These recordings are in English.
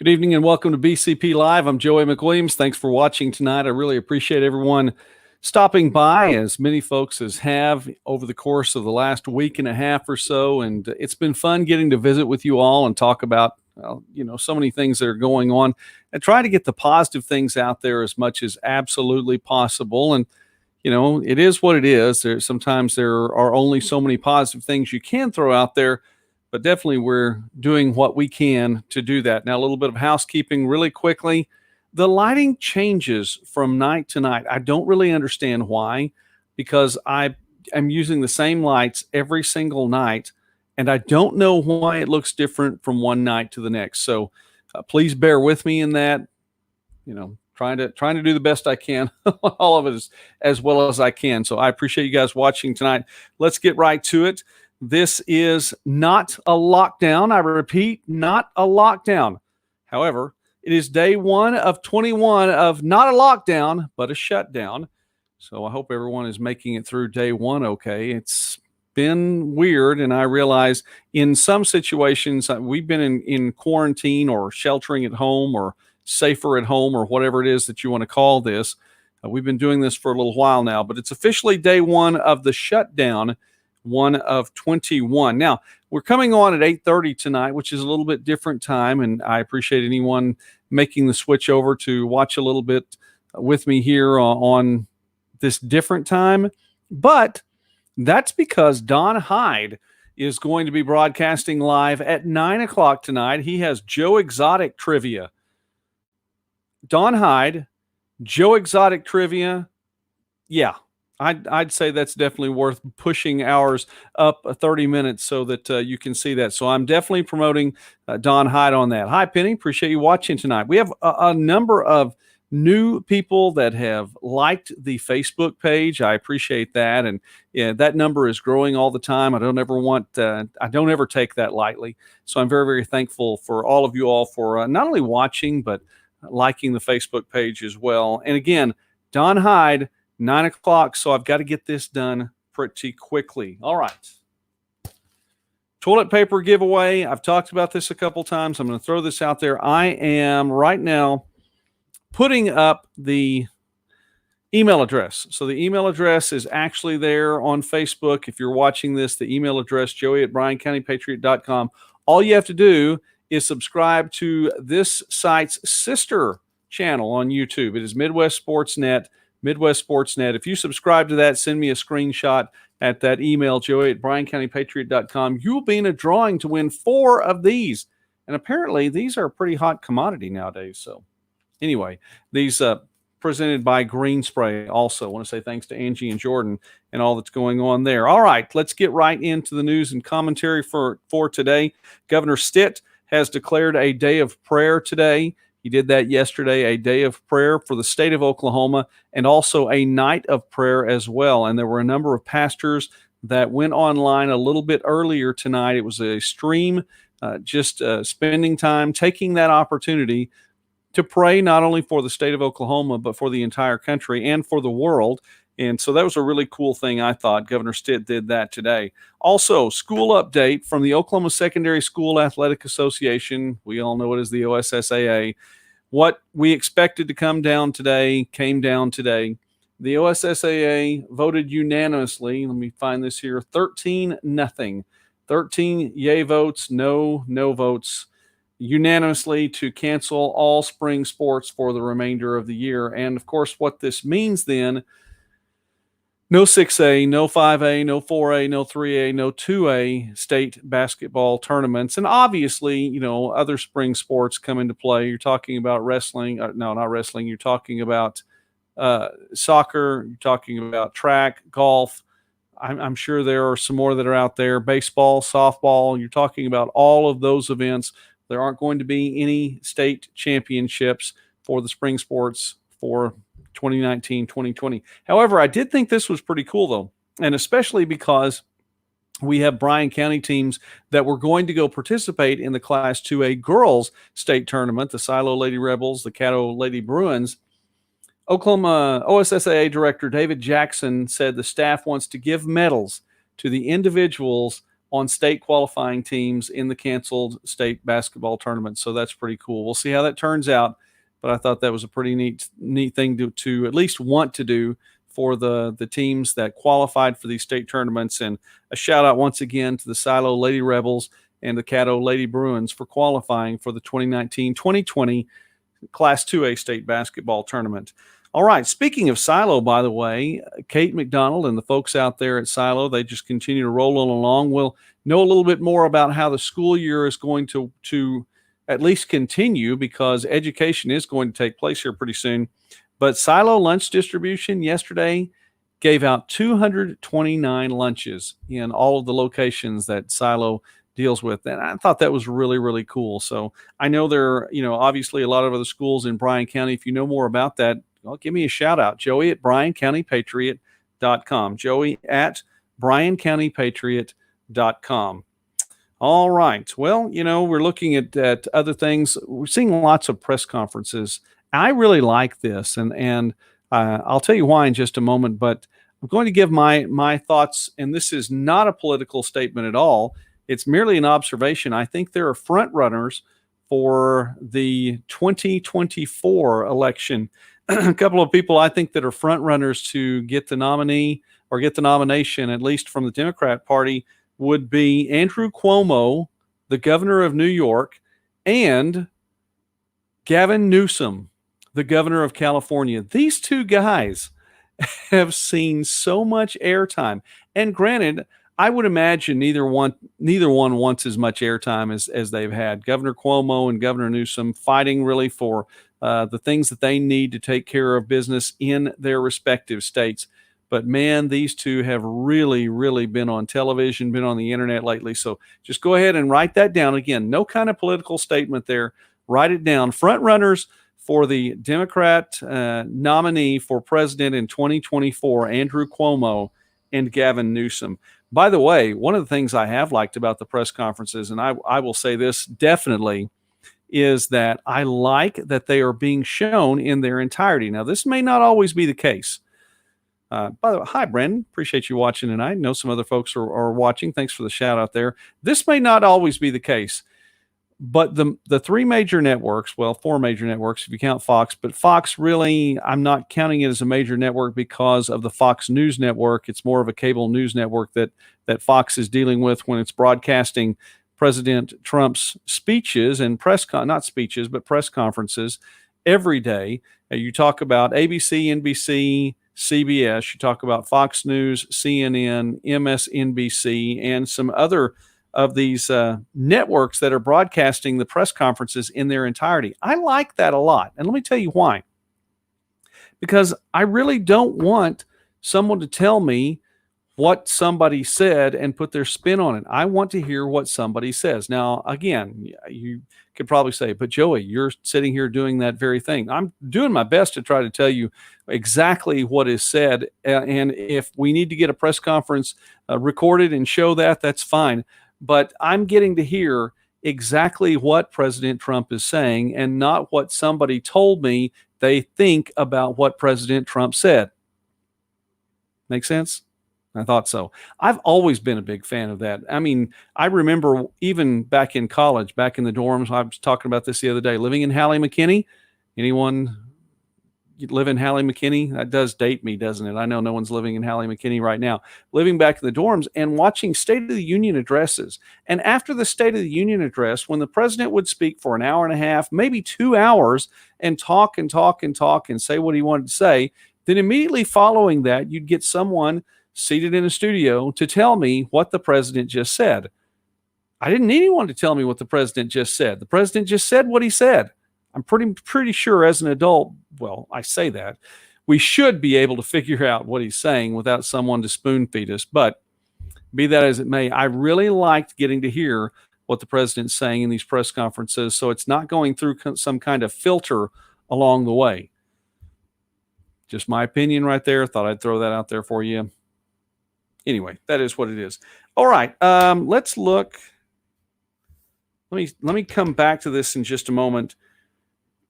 Good evening and welcome to BCP Live. I'm Joey McWilliams. Thanks for watching tonight. I really appreciate everyone stopping by, as many folks as have over the course of the last week and a half or so. And it's been fun getting to visit with you all and talk about, so many things that are going on and try to get the positive things out there as much as absolutely possible. And, it is what it is. Sometimes there are only so many positive things you can throw out there, but definitely we're doing what we can to do that. Now, a little bit of housekeeping really quickly. The lighting changes from night to night. I don't really understand why, because I am using the same lights every single night, and I don't know why it looks different from one night to the next. So please bear with me in that. Trying to do the best I can, all of it as well as I can. So I appreciate you guys watching tonight. Let's get right to it. This is not a lockdown. I repeat, not a lockdown. However, it is day 1 of 21 of not a lockdown, but a shutdown. So I hope everyone is making it through day 1 okay. It's been weird, and I realize in some situations we've been in quarantine or sheltering at home or safer at home or whatever it is that you want to call this. We've been doing this for a little while now, but it's officially day 1 of the shutdown, 1 of 21. Now, we're coming on at 8:30 tonight, which is a little bit different time, and I appreciate anyone making the switch over to watch a little bit with me here on this different time. But that's because Don Hyde is going to be broadcasting live at 9 o'clock tonight. He has Joe Exotic trivia. Don Hyde, Joe Exotic trivia. Yeah. I'd say that's definitely worth pushing hours up 30 minutes so that you can see that. So I'm definitely promoting Don Hyde on that. Hi, Penny. Appreciate you watching tonight. We have a number of new people that have liked the Facebook page. I appreciate that. And yeah, that number is growing all the time. I don't ever take that lightly. So I'm very, very thankful for all of you all for not only watching, but liking the Facebook page as well. And again, Don Hyde, 9 o'clock, so I've got to get this done pretty quickly. All right. Toilet paper giveaway. I've talked about this a couple times. I'm going to throw this out there. I am right now putting up the email address. So the email address is actually there on Facebook. If you're watching this, the email address, joey@bryancountypatriot.com. All you have to do is subscribe to this site's sister channel on YouTube. It is Midwest Sportsnet. If you subscribe to that, send me a screenshot at that email, joey@bryancountypatriot.com. You will be in a drawing to win 4 of these. And apparently these are a pretty hot commodity nowadays. So anyway, these presented by Green Spray also. I want to say thanks to Angie and Jordan and all that's going on there. All right, let's get right into the news and commentary for today. Governor Stitt has declared a day of prayer today. He did that yesterday, a day of prayer for the state of Oklahoma, and also a night of prayer as well. And there were a number of pastors that went online a little bit earlier tonight. It was a stream, spending time, taking that opportunity to pray not only for the state of Oklahoma, but for the entire country and for the world. And so that was a really cool thing, I thought. Governor Stitt did that today. Also, school update from the Oklahoma Secondary School Athletic Association. We all know it as the OSSAA. What we expected to come down today came down today. The OSSAA voted unanimously. Let me find this here. 13-0. 13 yay votes, no votes, unanimously to cancel all spring sports for the remainder of the year. And, of course, what this means then, no 6A, no 5A, no 4A, no 3A, no 2A state basketball tournaments. And obviously, other spring sports come into play. You're talking about wrestling. No, not wrestling. You're talking about soccer. You're talking about track, golf. I'm sure there are some more that are out there. Baseball, softball. You're talking about all of those events. There aren't going to be any state championships for the spring sports for 2019, 2020. However, I did think this was pretty cool, though, and especially because we have Bryan County teams that were going to go participate in the Class 2A girls state tournament, the Silo Lady Rebels, the Caddo Lady Bruins. Oklahoma OSSAA Director David Jackson said the staff wants to give medals to the individuals on state qualifying teams in the canceled state basketball tournament. So that's pretty cool. We'll see how that turns out. But I thought that was a pretty neat thing to at least want to do for the teams that qualified for these state tournaments. And a shout out once again to the Silo Lady Rebels and the Caddo Lady Bruins for qualifying for the 2019-2020 Class 2A state basketball tournament. All right, speaking of Silo, by the way, Kate McDonald and the folks out there at Silo, they just continue to roll on along. We'll know a little bit more about how the school year is going to at least continue, because education is going to take place here pretty soon. But Silo Lunch Distribution yesterday gave out 229 lunches in all of the locations that Silo deals with. And I thought that was really, really cool. So I know there are, obviously a lot of other schools in Bryan County. If you know more about that, well, give me a shout out. Joey at BryanCountyPatriot.com. Joey at BryanCountyPatriot.com. All right. Well, we're looking at other things. We're seeing lots of press conferences. I really like this, and I'll tell you why in just a moment, but I'm going to give my thoughts, and this is not a political statement at all. It's merely an observation. I think there are front runners for the 2024 election. A couple of people I think that are front runners to get the nominee or get the nomination, at least from the Democrat Party, would be Andrew Cuomo, the governor of New York, and Gavin Newsom, the governor of California. These two guys have seen so much airtime. And granted, I would imagine neither one wants as much airtime as they've had. Governor Cuomo and Governor Newsom fighting really for the things that they need to take care of business in their respective states. But man, these two have really, really been on television, been on the internet lately. So just go ahead and write that down. Again, no kind of political statement there. Write it down. Front runners for the Democrat nominee for president in 2024, Andrew Cuomo and Gavin Newsom. By the way, one of the things I have liked about the press conferences, and I will say this definitely, is that I like that they are being shown in their entirety. Now, this may not always be the case. By the way, hi, Brandon. Appreciate you watching tonight. I know some other folks are watching. Thanks for the shout out there. This may not always be the case, but the three major networks, well, four major networks if you count Fox, but Fox really, I'm not counting it as a major network because of the Fox News Network. It's more of a cable news network that Fox is dealing with when it's broadcasting President Trump's speeches and press conferences every day. You talk about ABC, NBC, CBS, you talk about Fox News, CNN, MSNBC, and some other of these networks that are broadcasting the press conferences in their entirety. I like that a lot. And let me tell you why. Because I really don't want someone to tell me what somebody said and put their spin on it. I want to hear what somebody says. Now, again, you could probably say, but Joey, you're sitting here doing that very thing. I'm doing my best to try to tell you exactly what is said. And if we need to get a press conference recorded and show that, that's fine. But I'm getting to hear exactly what President Trump is saying and not what somebody told me they think about what President Trump said. Make sense? I thought so. I've always been a big fan of that. I mean, I remember even back in college, back in the dorms, I was talking about this the other day, living in Hallie McKinney. Anyone live in Hallie McKinney? That does date me, doesn't it? I know no one's living in Hallie McKinney right now. Living back in the dorms and watching State of the Union addresses. And after the State of the Union address, when the president would speak for an hour and a half, maybe 2 hours, and talk and talk and talk and say what he wanted to say, then immediately following that, you'd get someone seated in a studio to tell me what the president just said. I didn't need anyone to tell me what the president just said. The president just said what he said. I'm pretty sure as an adult, well, I say that, we should be able to figure out what he's saying without someone to spoon feed us. But be that as it may, I really liked getting to hear what the president's saying in these press conferences, so it's not going through some kind of filter along the way. Just my opinion right there. Thought I'd throw that out there for you. Anyway, that is what it is. All right, let's look. Let me come back to this in just a moment.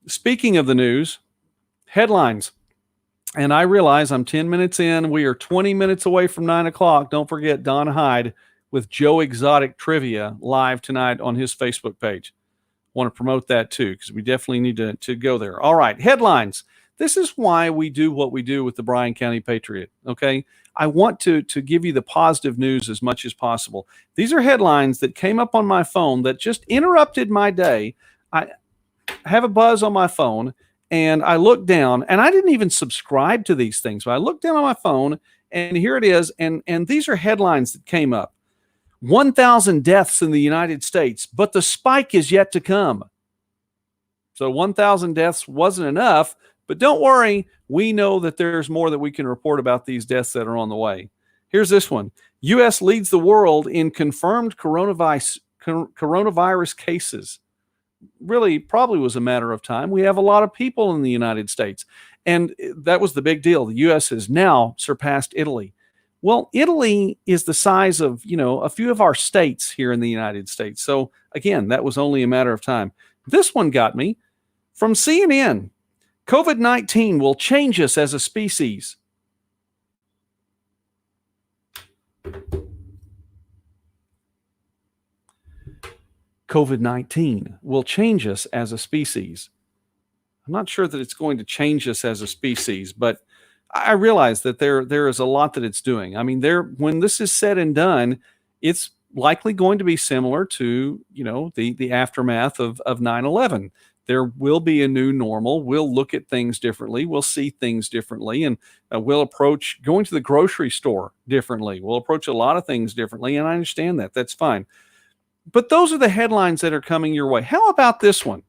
Speaking of the news, headlines. And I realize I'm 10 minutes in. We are 20 minutes away from 9 o'clock. Don't forget, Don Hyde with Joe Exotic Trivia live tonight on his Facebook page. Want to promote that too, because we definitely need to go there. All right, headlines. This is why we do what we do with the Bryan County Patriot, okay? I want to give you the positive news as much as possible. These are headlines that came up on my phone that just interrupted my day. I have a buzz on my phone, and I look down, and I didn't even subscribe to these things, but I looked down on my phone, and here it is, and these are headlines that came up. 1,000 deaths in the United States, but the spike is yet to come. So 1,000 deaths wasn't enough, but don't worry, we know that there's more that we can report about these deaths that are on the way. Here's this one. U.S. leads the world in confirmed coronavirus cases. Really, probably was a matter of time. We have a lot of people in the United States, and that was the big deal. The U.S. has now surpassed Italy. Well, Italy is the size of, a few of our states here in the United States. So again, that was only a matter of time. This one got me from CNN. COVID-19 will change us as a species. COVID-19 will change us as a species. I'm not sure that it's going to change us as a species, but I realize that there is a lot that it's doing. I mean, when this is said and done, it's likely going to be similar to, the aftermath of 9/11. There will be a new normal. We'll look at things differently. We'll see things differently, and we'll approach going to the grocery store differently. We'll approach a lot of things differently, and I understand that. That's fine. But those are the headlines that are coming your way. How about this one?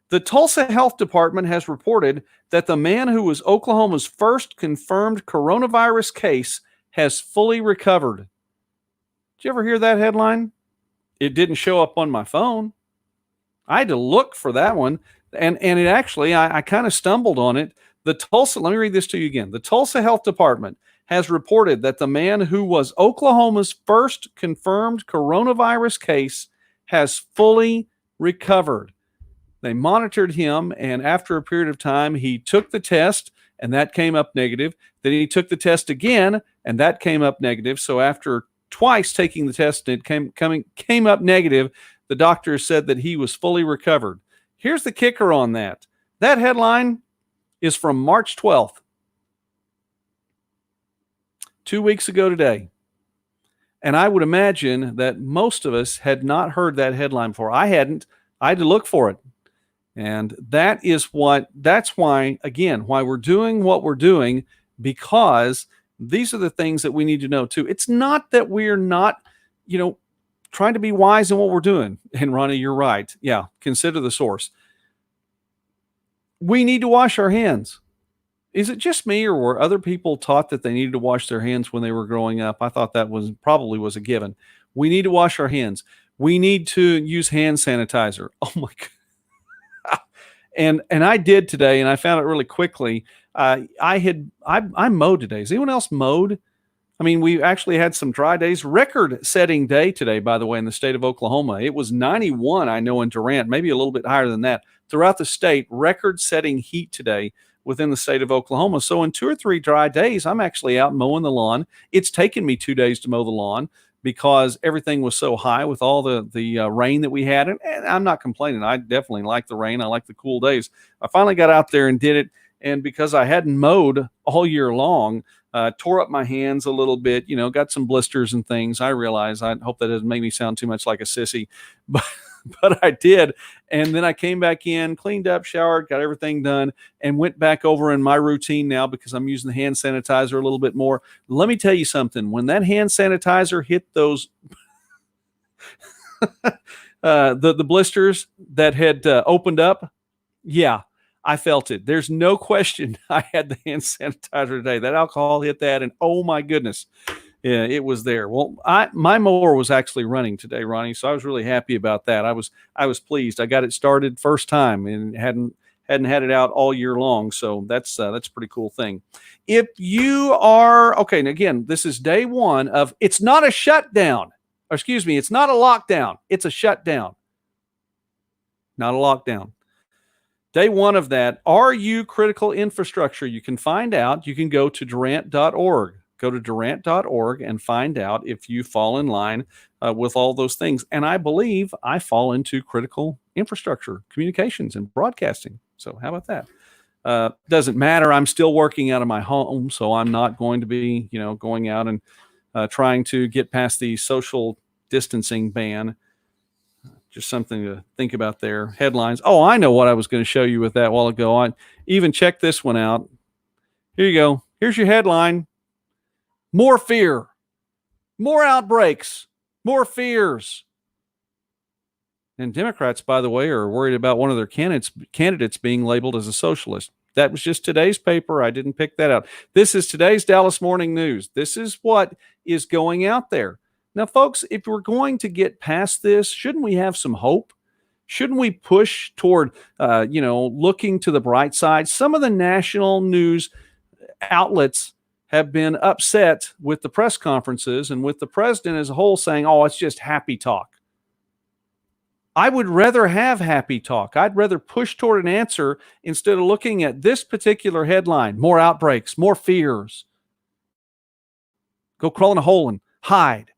The Tulsa Health Department has reported that the man who was Oklahoma's first confirmed coronavirus case has fully recovered. Did you ever hear that headline? It didn't show up on my phone. I had to look for that one, and it actually, I kind of stumbled on it. Let me read this to you again. The Tulsa Health Department has reported that the man who was Oklahoma's first confirmed coronavirus case has fully recovered. They monitored him, and after a period of time, he took the test, and that came up negative. Then he took the test again, and that came up negative. So after twice taking the test, it came up negative. The doctor said that he was fully recovered. Here's the kicker on that. That headline is from March 12th, 2 weeks ago today. And I would imagine that most of us had not heard that headline before. I hadn't. I had to look for it. And that's why, again, why we're doing what we're doing, because these are the things that we need to know too. It's not that we're not, trying to be wise in what we're doing. And Ronnie, you're right. Yeah. Consider the source. We need to wash our hands. Is it just me, or were other people taught that they needed to wash their hands when they were growing up? I thought that probably was a given. We need to wash our hands. We need to use hand sanitizer. Oh my God. And I did today, and I found it really quickly. I mowed today. Is anyone else mowed? I mean, we actually had some dry days. Record-setting day today, by the way, in the state of Oklahoma. It was 91, I know, in Durant, maybe a little bit higher than that. Throughout the state, record-setting heat today within the state of Oklahoma. So in 2 or 3 dry days, I'm actually out mowing the lawn. It's taken me 2 days to mow the lawn because everything was so high with all the rain that we had. And I'm not complaining. I definitely like the rain. I like the cool days. I finally got out there and did it. And because I hadn't mowed all year long, tore up my hands a little bit, got some blisters and things. I realize, I hope that doesn't make me sound too much like a sissy, but I did. And then I came back in, cleaned up, showered, got everything done, and went back over in my routine now because I'm using the hand sanitizer a little bit more. Let me tell you something. When that hand sanitizer hit those, the blisters that had opened up, yeah, I felt it. There's no question I had the hand sanitizer today. That alcohol hit that, and oh my goodness, yeah, it was there. Well, my mower was actually running today, Ronnie, so I was really happy about that. I was pleased. I got it started first time and hadn't had it out all year long, so that's a pretty cool thing. If you are okay, and again, this is day one of. It's not a shutdown. Or excuse me, it's not a lockdown. It's a shutdown. Not a lockdown. Day one of that. Are you critical infrastructure? You can find out. You can go to Durant.org. Go to Durant.org and find out if you fall in line with all those things. And I believe I fall into critical infrastructure, communications, and broadcasting. So how about that? Doesn't matter. I'm still working out of my home, so I'm not going to be, going out and trying to get past the social distancing ban. Just something to think about there. Headlines. Oh, I know what I was going to show you with that a while ago. I even checked this one out. Here you go. Here's your headline. More fear, more outbreaks, more fears. And Democrats, by the way, are worried about one of their candidates being labeled as a socialist. That was just today's paper. I didn't pick that out. This is today's Dallas Morning News. This is what is going out there. Now, folks, if we're going to get past this, shouldn't we have some hope? Shouldn't we push toward, looking to the bright side? Some of the national news outlets have been upset with the press conferences and with the president as a whole saying, oh, it's just happy talk. I would rather have happy talk. I'd rather push toward an answer instead of looking at this particular headline, more outbreaks, more fears. Go crawl in a hole and hide.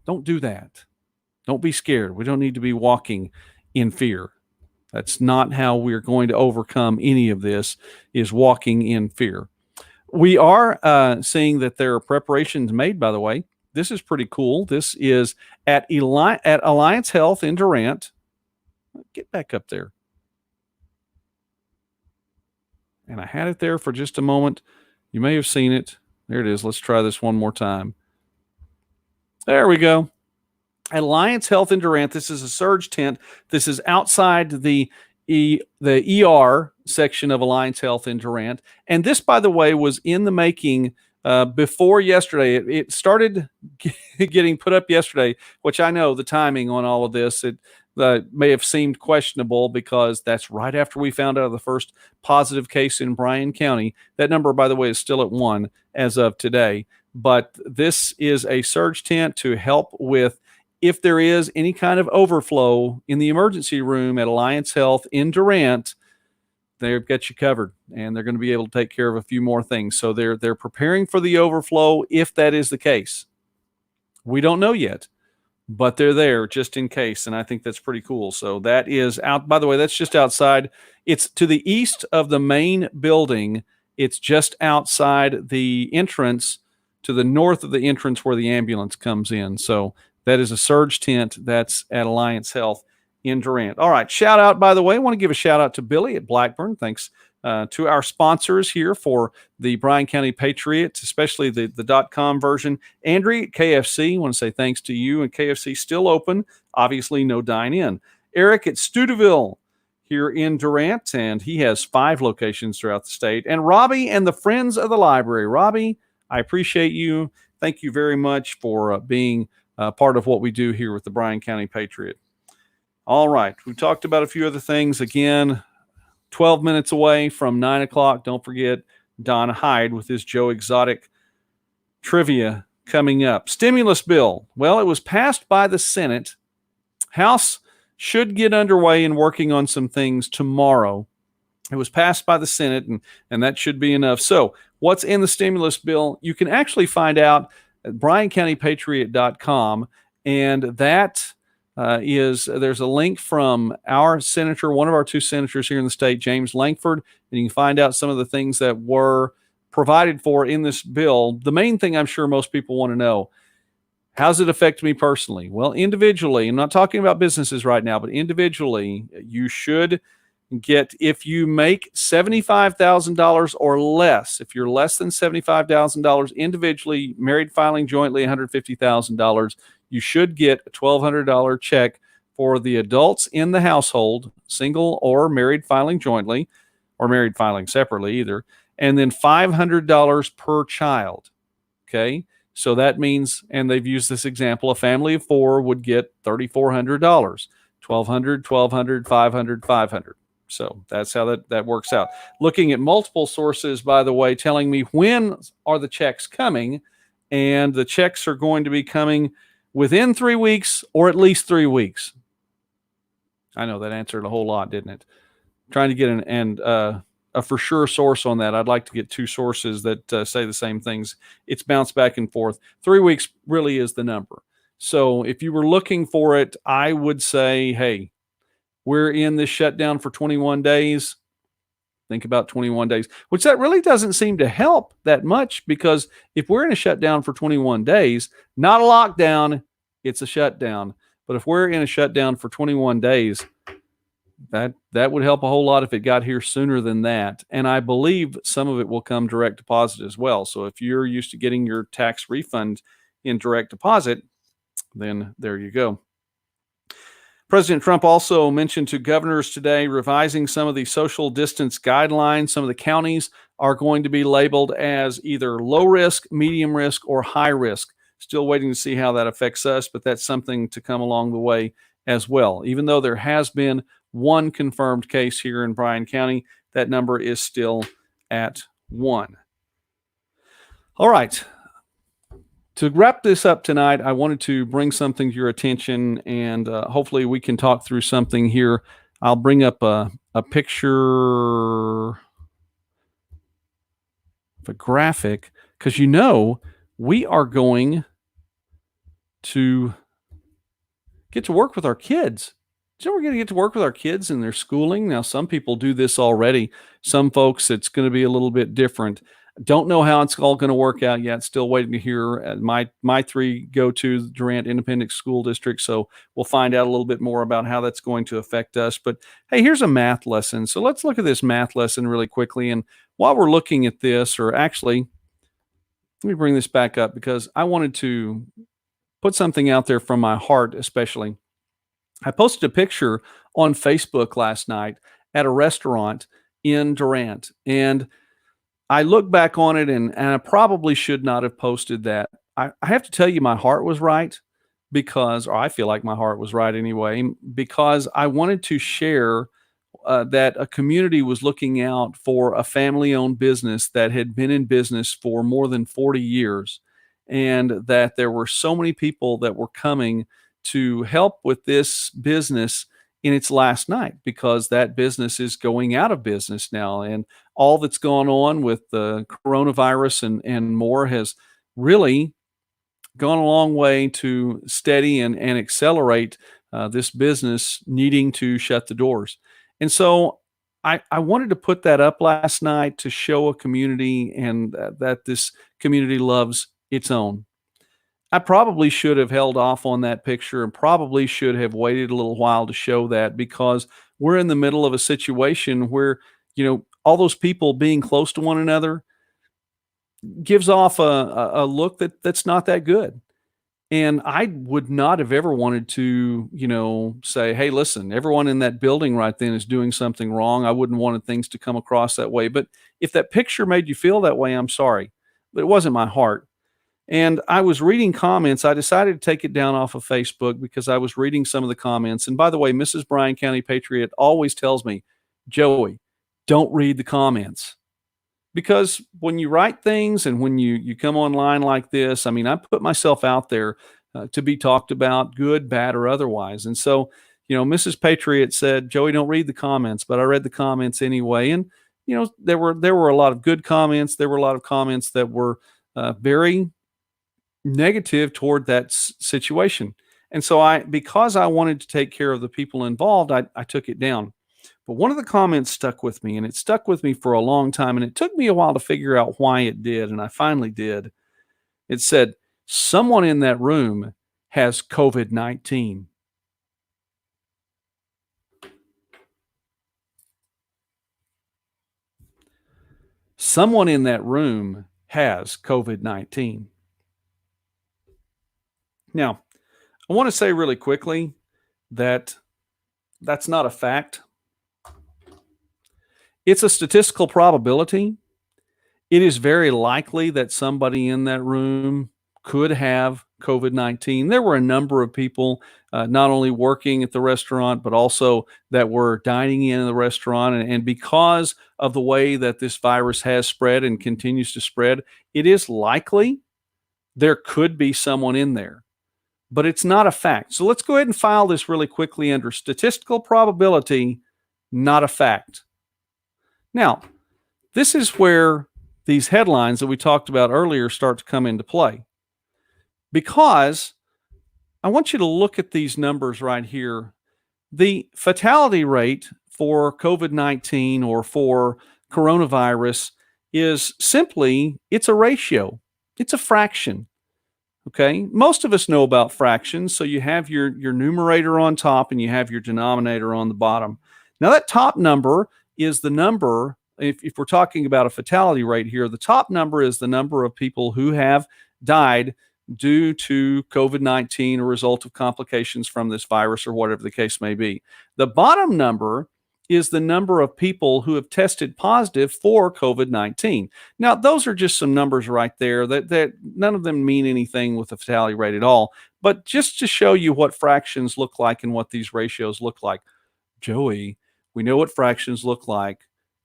Don't do that. Don't be scared. We don't need to be walking in fear. That's not how we're going to overcome any of this, is walking in fear. We are seeing that there are preparations made, by the way. This is pretty cool. This is at Alliance Health in Durant. Get back up there. And I had it there for just a moment. You may have seen it. There it is. Let's try this one more time. There we go. At Alliance Health in Durant, this is a surge tent. This is outside the ER section of Alliance Health in Durant. And this, by the way, was in the making before yesterday. It started getting put up yesterday, which I know the timing on all of this, it may have seemed questionable because that's right after we found out of the first positive case in Bryan County. That number, by the way, is still at 1 as of today. But this is a surge tent to help with if there is any kind of overflow in the emergency room at Alliance Health in Durant. They've got you covered, and they're going to be able to take care of a few more things. So they're preparing for the overflow if that is the case. We don't know yet, but they're there just in case, and I think that's pretty cool. So that is out. By the way, that's just outside. It's to the east of the main building. It's just outside the entrance, to the north of the entrance where the ambulance comes in. So that is a surge tent that's at Alliance Health in Durant. All right. Shout out, by the way. I want to give a shout out to Billy at Blackburn. Thanks to our sponsors here for the Bryan County Patriot, especially the .com version. Andrew at KFC, I want to say thanks to you. And KFC still open. Obviously, no dine-in. Eric at Stuteville here in Durant, and he has 5 locations throughout the state. And Robbie and the Friends of the Library. Robbie, I appreciate you. Thank you very much for being part of what we do here with the Bryan County Patriot. All right. We talked about a few other things. Again, 12 minutes away from 9 o'clock. Don't forget Don Hyde with his Joe Exotic trivia coming up. Stimulus bill. Well, it was passed by the Senate. House should get underway in working on some things tomorrow. It was passed by the Senate, and that should be enough. So what's in the stimulus bill? You can actually find out at BryanCountyPatriot.com, and that there's a link from our senator, one of our 2 senators here in the state, James Lankford, and you can find out some of the things that were provided for in this bill. The main thing I'm sure most people want to know, how's it affect me personally? Well, individually, I'm not talking about businesses right now, but individually, you should get, if you make $75,000 or less, if you're less than $75,000 individually, married filing jointly $150,000, you should get a $1,200 check for the adults in the household, single or married filing jointly, or married filing separately either, and then $500 per child. Okay. So that means, and they've used this example, a family of 4 would get $3,400, $1,200, $1,200, $500, $500. So that's how that works out. Looking at multiple sources, by the way, telling me when are the checks coming, and the checks are going to be coming within 3 weeks or at least 3 weeks. I know that answered a whole lot, didn't it? Trying to get a for sure source on that. I'd like to get two sources that say the same things. It's bounced back and forth. 3 weeks really is the number. So if you were looking for it, I would say, hey, we're in this shutdown for 21 days. Think about 21 days, which that really doesn't seem to help that much, because if we're in a shutdown for 21 days, not a lockdown, it's a shutdown. But if we're in a shutdown for 21 days, that would help a whole lot if it got here sooner than that. And I believe some of it will come direct deposit as well. So if you're used to getting your tax refund in direct deposit, then there you go. President Trump also mentioned to governors today revising some of the social distance guidelines. Some of the counties are going to be labeled as either low risk, medium risk, or high risk. Still waiting to see how that affects us, but that's something to come along the way as well. Even though there has been one confirmed case here in Bryan County, that number is still at 1. All right. To wrap this up tonight, I wanted to bring something to your attention, and hopefully we can talk through something here. I'll bring up a picture of a graphic, because we are going to get to work with our kids. We're going to get to work with our kids in their schooling. Now, some people do this already. Some folks, it's going to be a little bit different. Don't know how it's all going to work out yet. Still waiting to hear. My 3 go to Durant Independent School District, so we'll find out a little bit more about how that's going to affect us. But hey, here's a math lesson. So let's look at this math lesson really quickly. And while we're looking at this, or actually, let me bring this back up, because I wanted to put something out there from my heart, especially. I posted a picture on Facebook last night at a restaurant in Durant, and I look back on it, and I probably should not have posted that. I have to tell you, my heart was right, or I feel like my heart was right anyway, because I wanted to share that a community was looking out for a family-owned business that had been in business for more than 40 years, and that there were so many people that were coming to help with this business in its last night, because that business is going out of business now. And all that's gone on with the coronavirus and more has really gone a long way to steady and accelerate this business needing to shut the doors. And so I wanted to put that up last night to show a community, and that this community loves its own. I probably should have held off on that picture, and probably should have waited a little while to show that, because we're in the middle of a situation where, all those people being close to one another gives off a look that's not that good. And I would not have ever wanted to, say, hey, listen, everyone in that building right then is doing something wrong. I wouldn't want things to come across that way. But if that picture made you feel that way, I'm sorry, but it wasn't my heart. And I was reading comments. I decided to take it down off of Facebook, because I was reading some of the comments. And by the way, Mrs. Bryan County Patriot always tells me, Joey, don't read the comments. Because when you write things and when you come online like this, I mean, I put myself out there to be talked about, good, bad, or otherwise. And so, Mrs. Patriot said, Joey, don't read the comments. But I read the comments anyway. And, there were a lot of good comments. There were a lot of comments that were very negative toward that situation. And so because I wanted to take care of the people involved, I took it down. But one of the comments stuck with me, and it stuck with me for a long time, and it took me a while to figure out why it did, and I finally did. It said, someone in that room has COVID-19. Someone in that room has COVID-19. Now, I want to say really quickly that that's not a fact. It's a statistical probability. It is very likely that somebody in that room could have COVID-19. There were a number of people not only working at the restaurant, but also that were dining in the restaurant. And because of the way that this virus has spread and continues to spread, it is likely there could be someone in there. But it's not a fact. So let's go ahead and file this really quickly under statistical probability, not a fact. Now, This is where these headlines that we talked about earlier start to come into play, because I want you to look at these numbers right here. The fatality rate for COVID-19 or for coronavirus is simply, it's a ratio. It's a fraction. Okay. Most of us know about fractions. So you have your numerator on top and you have your denominator on the bottom. Now, that top number is the number, if we're talking about a fatality rate here, the top number is the number of people who have died due to COVID-19, a result of complications from this virus or whatever the case may be. The bottom number is the number of people who have tested positive for COVID-19. Now, those are just some numbers right there that none of them mean anything with the fatality rate at all, but just to show you what fractions look like and what these ratios look like. Joey, we know what fractions look like.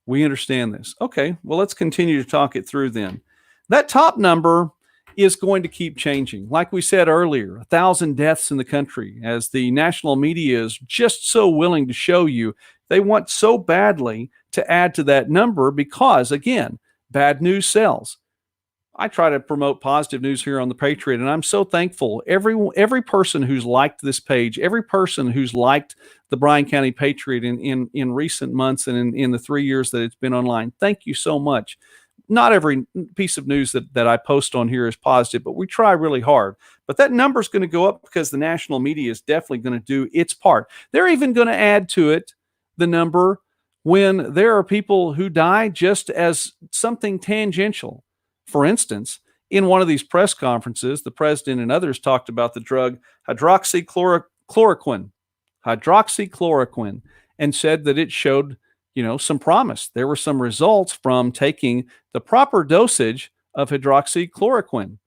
We understand this. Okay, well, let's continue to talk it through then. That top number is going to keep changing. Like we said earlier, 1,000 deaths in the country, as the national media is just so willing to show you. They want so badly to add to that number because, again, bad news sells. I try to promote positive news here on the Patriot, and I'm so thankful. Every person who's liked this page, every person who's liked the Bryan County Patriot in recent months and in the 3 years that it's been online, thank you so much. Not every piece of news that I post on here is positive, but we try really hard. But that number is going to go up because the national media is definitely going to do its part. They're even going to add to it the number when there are people who die just as something tangential. For instance, in one of these press conferences, the president and others talked about the drug hydroxychloroquine, and said that it showed some promise. There were some results from taking the proper dosage of hydroxychloroquine.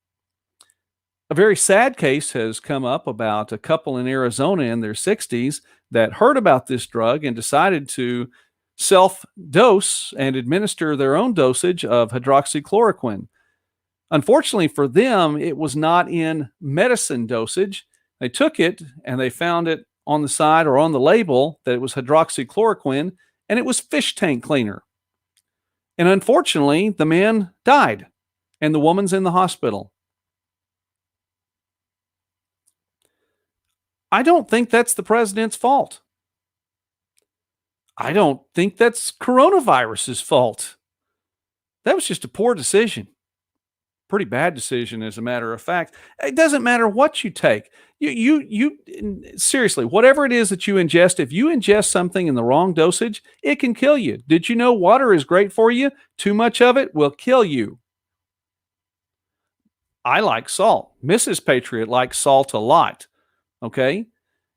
A very sad case has come up about a couple in Arizona in their 60s that heard about this drug and decided to self-dose and administer their own dosage of hydroxychloroquine. Unfortunately for them, it was not in medicine dosage. They took it and they found it on the side or on the label that it was hydroxychloroquine, and it was fish tank cleaner. And unfortunately, the man died and the woman's in the hospital. I don't think that's the president's fault. I don't think that's coronavirus's fault. That was just a poor decision. Pretty bad decision, as a matter of fact. It doesn't matter what you take. You seriously, whatever it is that you ingest, if you ingest something in the wrong dosage, it can kill you. Did you know water is great for you? Too much of it will kill you. I like salt. Mrs. Patriot likes salt a lot. Okay?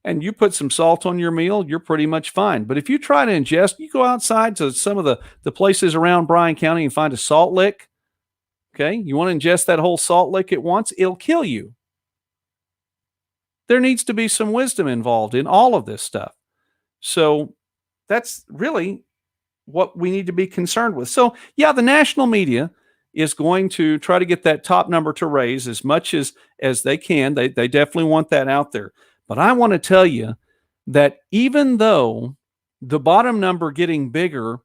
And you put some salt on your meal, you're pretty much fine. But if you try to ingest, you go outside to some of the places around Bryan County and find a salt lick. Okay? You want to ingest that whole salt lick at once, it'll kill you. There needs to be some wisdom involved in all of this stuff. So that's really what we need to be concerned with. So, yeah, the national media is going to try to get that top number to raise as much as they can. They definitely want that out there. But I want to tell you that even though the bottom number getting bigger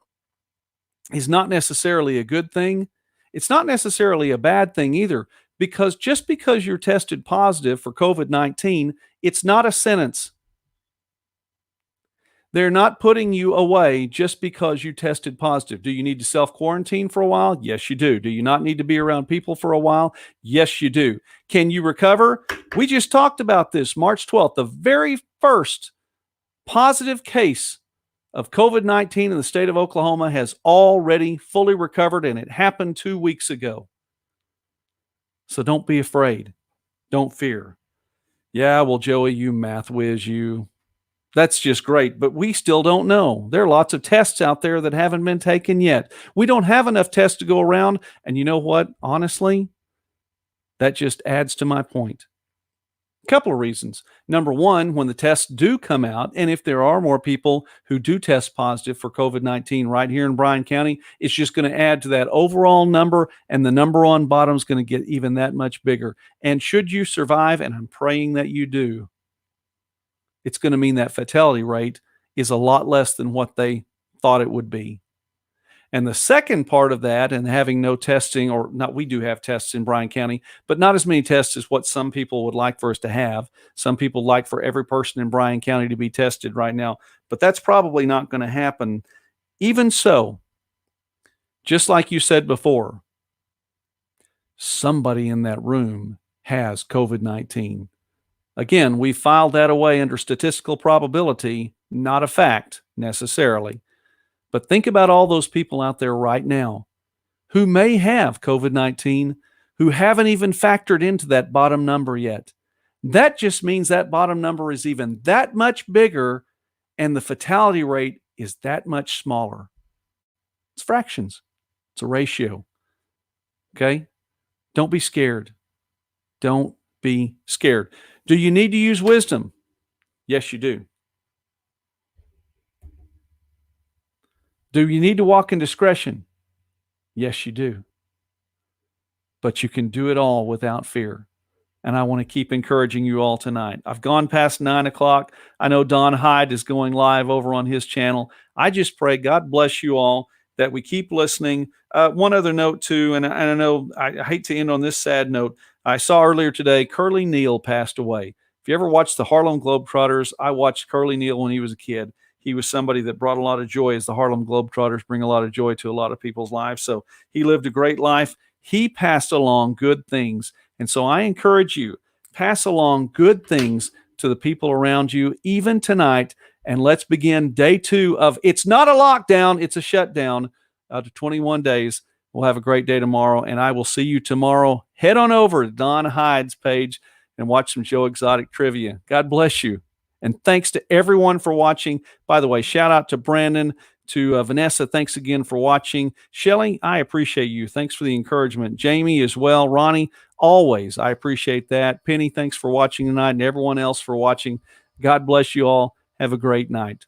is not necessarily a good thing, it's not necessarily a bad thing either, because just because you're tested positive for COVID-19, it's not a sentence. They're not putting you away just because you tested positive. Do you need to self-quarantine for a while? Yes, you do. Do you not need to be around people for a while? Yes, you do. Can you recover? We just talked about this March 12th, the very first positive case of COVID-19 in the state of Oklahoma has already fully recovered, and it happened 2 weeks ago. So don't be afraid. Don't fear. Yeah, well, Joey, you math whiz, you. That's just great, but we still don't know. There are lots of tests out there that haven't been taken yet. We don't have enough tests to go around, and you know what? Honestly, that just adds to my point. A couple of reasons. Number one, when the tests do come out, and if there are more people who do test positive for COVID-19 right here in Bryan County, it's just going to add to that overall number, and the number on bottom is going to get even that much bigger. And should you survive, and I'm praying that you do, it's going to mean that fatality rate is a lot less than what they thought it would be. And the second part of that, and having no testing, or not, we do have tests in Bryan County, but not as many tests as what some people would like for us to have. Some people like for every person in Bryan County to be tested right now, but that's probably not going to happen. Even so, just like you said before, somebody in that room has COVID-19. Again, we filed that away under statistical probability, not a fact necessarily. But think about all those people out there right now who may have COVID-19, who haven't even factored into that bottom number yet. That just means that bottom number is even that much bigger, and the fatality rate is that much smaller. It's fractions. It's a ratio. Okay? Don't be scared. Don't be scared. Do you need to use wisdom? Yes, you do. Do you need to walk in discretion? Yes, you do. But you can do it all without fear. And I want to keep encouraging you all tonight. I've gone past 9 o'clock. I know Don Hyde is going live over on his channel. I just pray God bless you all, that we keep listening. One other note too, and I know I hate to end on this sad note. I saw earlier today, Curly Neal passed away. If you ever watched the Harlem Globetrotters, I watched Curly Neal when he was a kid. He was somebody that brought a lot of joy, as the Harlem Globetrotters bring a lot of joy to a lot of people's lives. So he lived a great life. He passed along good things. And so I encourage you, pass along good things to the people around you, even tonight. And let's begin day 2 of, it's not a lockdown, it's a shutdown, to 21 days. We'll have a great day tomorrow, and I will see you tomorrow. Head on over to Don Hyde's page and watch some Joe Exotic trivia. God bless you. And thanks to everyone for watching. By the way, shout out to Brandon, to Vanessa. Thanks again for watching. Shelly, I appreciate you. Thanks for the encouragement. Jamie as well. Ronnie, always, I appreciate that. Penny, thanks for watching tonight, and everyone else for watching. God bless you all. Have a great night.